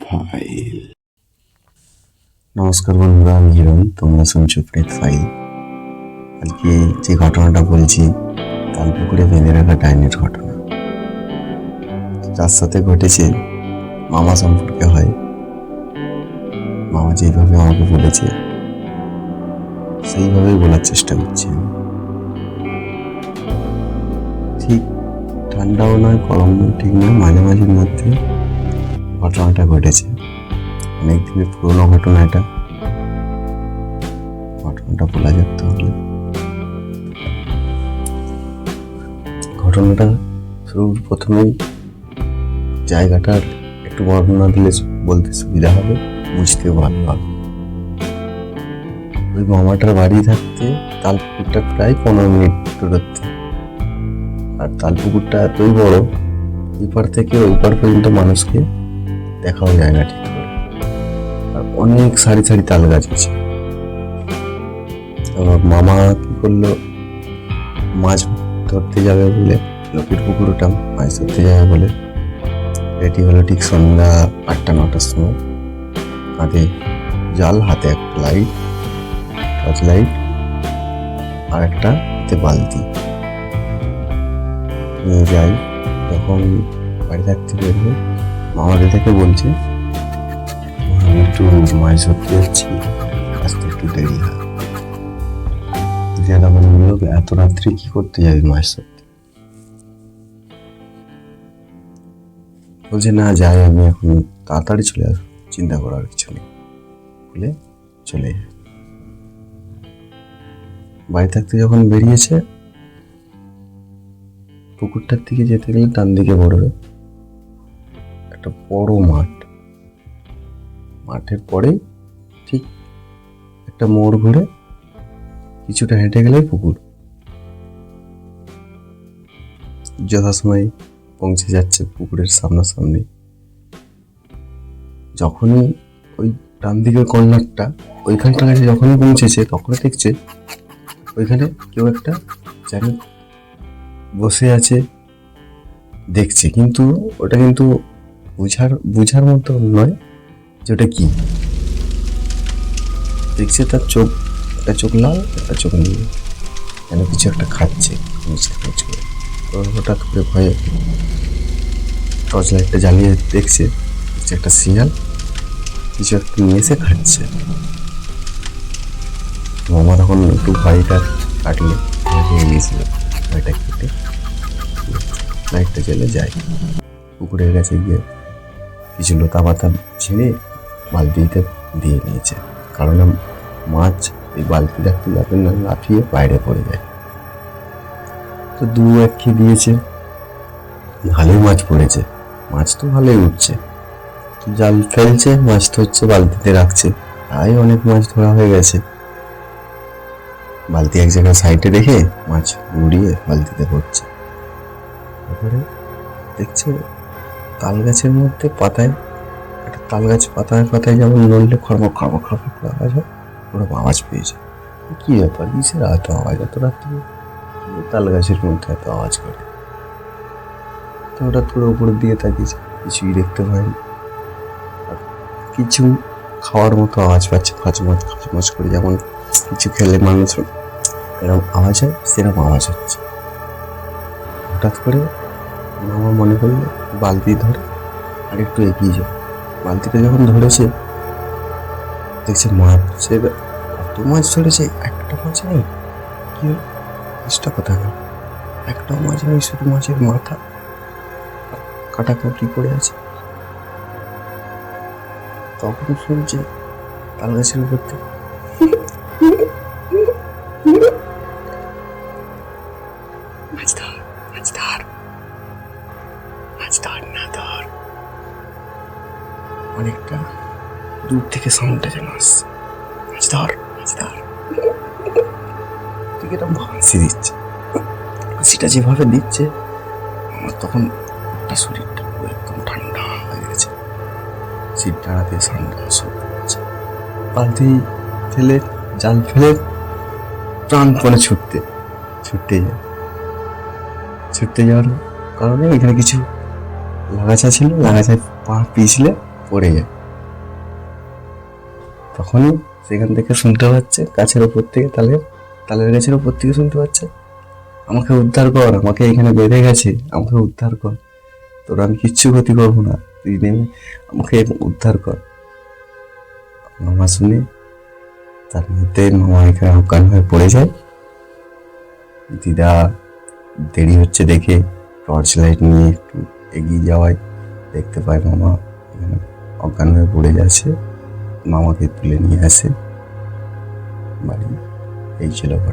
File. নমস্কার বন্ধুরা, আমি হিরণ, তোমরা শুনছো প্রেত ফাইল। আজকে যে ঘটনাটা বলছি, তালপুকুরে বেঁধে রাখা ডাইনির ঘটনা। যার সাথে ঘটেছে মামা সম্পর্কে হয়। মামা যেভাবে আমাকে বলেছে সেইভাবেই বলার চেষ্টা করছি আমি। ঠিক ঠান্ডাও নয়, গরম ঠিক নয়, মাঝামাঝির মধ্যে ঘটনাটা ঘটেছে। অনেক দিনের পুরোনো ঘটনা এটা। ঘটনাটা বলা যাক তাহলে। ঘটনাটা প্রথমেই জায়গাটার একটু বর্ণনা দিলে বলতে সুবিধা হবে, বুঝতেও ভালো হবে। ওই মামাটার বাড়ি থাকতে তালপুকুরটা প্রায় 15 মিনিট দূরত্বে। আর তালপুকুরটা এতই বড়, এপার থেকে ওই পার পর্যন্ত মানুষকে দেখাও যায় না ঠিক করে। আর অনেক সারি সারি তাল গাছ আছে। আমার মামা কি করলো, মাছ ধরতে যাবে বলে, লোকের পুকুর ওটা, মাছ ধরতে যাবে বলে রেডি হলো ঠিক সন্ধ্যা 8টা-9টার সময়। হাতে জাল, হাতে একটা লাইট, টর্চ লাইট, আর একটা হাতে বালতি নিয়ে যাই। যখন বাড়ি থাকতে বেরবো, মামাদের থেকে বলছে আমি একটু মাছ ধরতে যাচ্ছি, আসতে একটু দেরি হয়। তখন বললো, এত রাত্রে কি করতে যাবি মাছ ধরতে? বলছে না যাই, আমি এখন তাড়াতাড়ি চলে আসবো, চিন্তা করার কিছু নেই বলে চলে যায়। বাড়ি থাকতে যখন বেরিয়েছে, পুকুরটার দিকে যেতে গেলে ডান দিকে পড়বে একটা বড় মাঠ। মাঠের পরে ঠিক একটা মোড় ঘুরে কিছুটা হেঁটে গেলে পুকুর। যথাসময়ে পৌঁছে যাচ্ছে পুকুরের সামনাসামনি। যখনই ওই ডান দিকের কর্নারটা, ওইখানটা কাছে যখনই পৌঁছেছে, তখন দেখছে ওইখানে কেউ একটা জানি বসে আছে, দেখছে। কিন্তু ওটা কিন্তু বুঝার মতো নয় যে ওটা কি। দেখছে তার চোখ, একটা চোখ লাল, একটা চোখ নীল, যেন কিছু একটা খাচ্ছে করে। হঠাৎ করে ভয়ে টর্চ লাইটটা জ্বালিয়ে দেখছে একটা শিয়াল কিছু একটা নিয়ে এসে খাচ্ছে। মামা তখন একটু ভয়টা কাটলে, হয়ে গিয়েছিল ভয়টা কেটে লাইটটা জ্বলে যায়। পুকুরের কাছে গিয়ে কিছু লতা পাতা ছিঁড়ে বালতিতে দিয়ে নিয়েছে, কারণ মাছ এই বালতি রাখতে যাবে না, লাফিয়ে বাইরে পড়ে যায়। তো এক খেয়ে দিয়েছে, ভালোই মাছ পড়েছে, মাছ তো ভালোই উঠছে। জাল ফেলছে, মাছ ধরছে, বালতিতে রাখছে, তাই অনেক মাছ ধরা হয়ে গেছে। বালতি এক জায়গায় সাইডে রেখে মাছ উড়িয়ে বালতিতে পড়ছে। তারপরে দেখছে তাল গাছের মধ্যে পাতায়, একটা তাল গাছ পাতায় পাতায় যেমন নড়লে খড়মক খড়মক খড়মক আওয়াজ হয়, ওরকম আওয়াজ পেয়েছে। কি ব্যাপার, কিসের এত আওয়াজ এত রাত্রে, তাল গাছের মধ্যে এত আওয়াজ করে? তো হঠাৎ করে উপরের দিকে তাকিয়েছে, কিছুই দেখতে পায়নি। কিছু খাওয়ার মতো আওয়াজ পাচ্ছে, খচমচ খচমচ করে, যেমন কিছু খেলে মানুষ এরকম আওয়াজ হয়, সেরকম আওয়াজ হচ্ছে। হঠাৎ করে মামা মনে করলো বালতি ধরে আর একটু এগিয়ে যায়। বালতিটা যখন ধরেছে, দেখছে মাছের কত মাছ ধরেছে, একটা মাছ নেই। কি চেষ্টা কথা না, একটা মাছ নেই, শুধু মাছের মাথা কাটা কাটি পড়ে আছে। তখন শুনছে তাল গাছের উপর থেকে মাছ ধর, মাছ ধর, মাছ ধর, না ধর। অনেকটা দূর থেকে সাউন্ডটা যেন আসছে, মাছ ধর, মাছ ধর। ঠিক এটা হাসি দিচ্ছে। হাসিটা যেভাবে দিচ্ছে, আমার তখন শরীরটা একদম ঠান্ডা হয়ে গেছে। শীত দাঁড়াতে ঠান্ডা শুরু হচ্ছে। বালতি ফেলে, জাল ফেলে প্রাণপণে ছুটতে যাওয়ার কারণে এখানে কিছু লাগাছা ছিল, লাগাছায় পা পিছলে পড়ে যায়। তখনই সেখান থেকে শুনতে পাচ্ছে গাছের ওপর থেকে, তালের গাছের ওপর থেকে শুনতে পাচ্ছে, আমাকে উদ্ধার কর, আমাকে এখানে বেঁধে গেছে, আমাকে উদ্ধার কর, তোর আমি কিচ্ছু ক্ষতি করবো না, তুই নেমে আমাকে উদ্ধার কর। মামা শুনে তার মধ্যে মামা এখানে অজ্ঞান হয়ে পড়ে যায়। দিদা দেরি হচ্ছে দেখে টর্চ লাইট নিয়ে একটু এগিয়ে যাওয়ায় দেখতে পায় মামা এখানে অজ্ঞান হয়ে পড়ে যাচ্ছে। মামাকে তুলে নিয়ে আসে বাড়ি। এই ছিল ঘটনা।